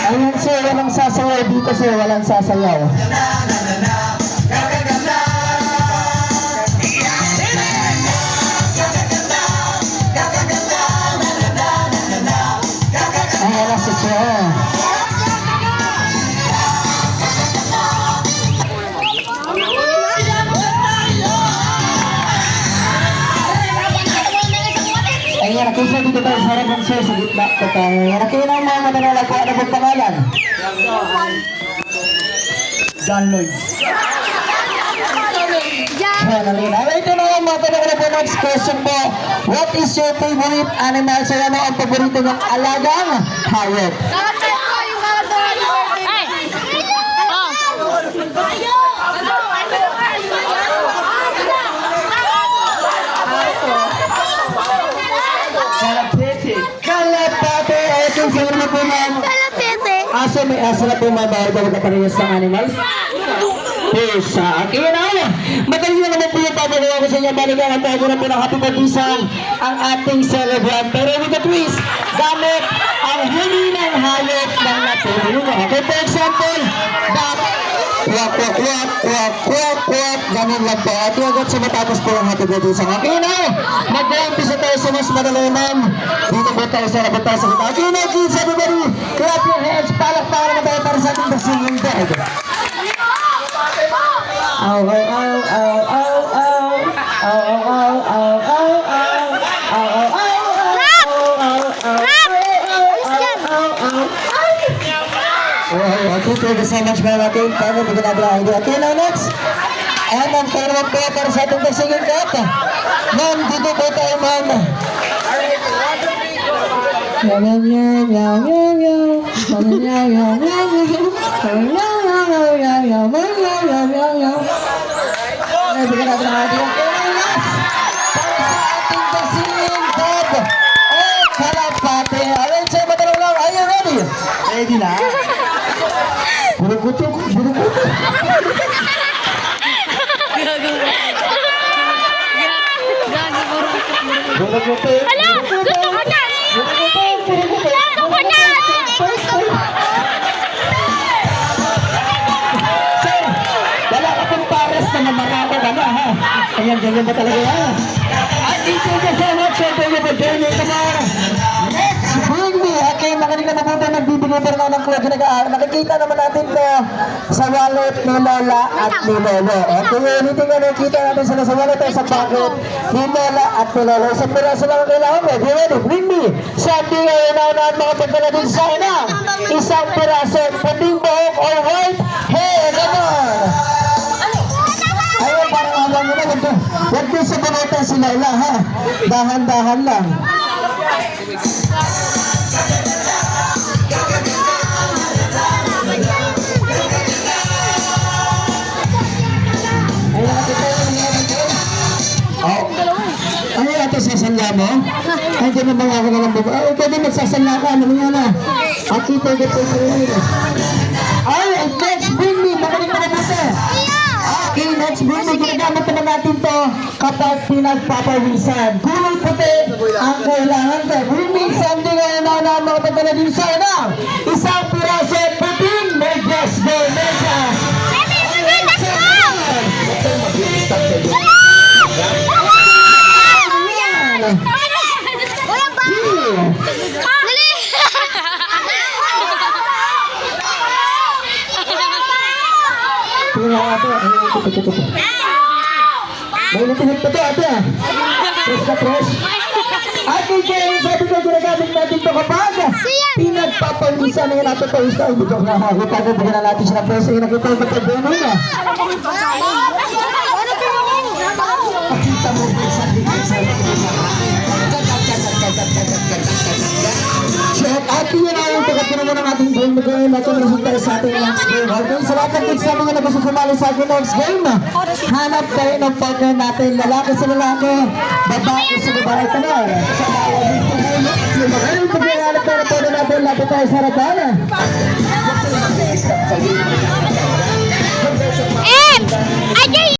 Ayan sir, walang sasayaw dito sir, walang sasayaw. Ayan na si sir. Ayan, nakisa dito tayo sa harap ng sir, sa gitna ko tayo. Nakina ang mga mananalaga, ano bang pangalan? John Lloyd. Ito na ang mga tanong na po next question po. What is your favorite animal? So ano ang paborito ng alagang hayop? Kalapate. Ito sila na po ma'am. Aso, may aso na po mabawal ba magkaparehas ng animals? Pusa. Kaya na ako. Madali na naman po yung papagawa ko sa inyo. Balikan ang tayo na po ng happy birthday song ang ating celebrant. Pero with a twist, gamit ang huli ng hayop ng natuloy. Okay, for example, kwak, kwak, kwak, kwak, kwak, kwak. Ganun lang po. At agad sa matapos po ang happy birthday song. Okay na. Mag-umpisa tayo sa mas madali ma'am. Dito po tayo sa rabot tayo sa kita. Okay na, kids, everybody. Clap your hands. Palakpakan naman tayo para sa ating The Singing Dog. Ow, ow, ow, ow, ow, ow. Ow, ow, ow, ow, ow, ow. Ow, ow, ow, thank you so much mga natin. Paano mo ginagawa? Okay, now next. And ang kayo naman po para sa ating The Singing Dog. Ma'am, dito po tayo ma'am. Meow, meow, meow, meow, meow, meow. Meow, meow, meow, meow, meow. Ay, bigyan natin ang ating oras para sa ating The Singing Dog. Oh, kalapate. Alright, sir, matanong lang. Are you ready? Ready na? Burugutok, burugutok. Burugutok. Hala! Gusto ko na! Gusto ko na! Sir, wala ka pong pares na mamarako ka na, ha? Ayan, ganyan ba talaga yan? At thank you so much, sir. Thank you for joining tomorrow. Next, bring me. Okay, makinig na mabuti nagbibigay pa rin ng club. Nakikita naman natin na sa wallet ni Lola at ni Lolo. Okay, anything na nakikita natin sila sa wallet at sa pocket ni Lola at ni Lolo. Isang piraso lang ang kailangan mo. Be ready, bring me. Sabi ngayon na mga pagdala din sa inang isang piraso, puting buhok or white hair. Ganon. Ayun, parang alam mo na. Huwag din sa bunutan si Lola, ha? Dahan-dahan lang. Ano yung ito sasanla mo? Ay, dyan naman ako na lang baba. Ay, pwede magsasanla ka. Ano nga na? Aki, pwede po ito. Ay, next, bring me. Makinig na natin. Okay, next, bring me. Ginagamit naman natin to kapag pinagpapawisan. Gulay puti ang kailangan to. Bring me, something ngayon na mga pagdala din sa inang isang piraso puting medyas de medyas. May natinip pa to, ate ah. Press na press. Ate Jenny, sabi ko ginagamit natin ito kapag pinagpapawisan na yung natapawis na. Hindi ko nakakita ko, bigyan na natin siya na press. Ay, nakita yung matagano na. Pakita mo ba sa at yun ang pagkatino mo ng ating game na game at yung resulta sa ating next game. Okay, sa lahat ng kids namin na gusto sumali sa ating next game, hanap tayo ng partner natin, lalaki sa lalaki, babae sa babae tayo. Sa bawat dito yung magaling pagkakalap tayo na pwede natin lapit tayo sa harapan. Eh!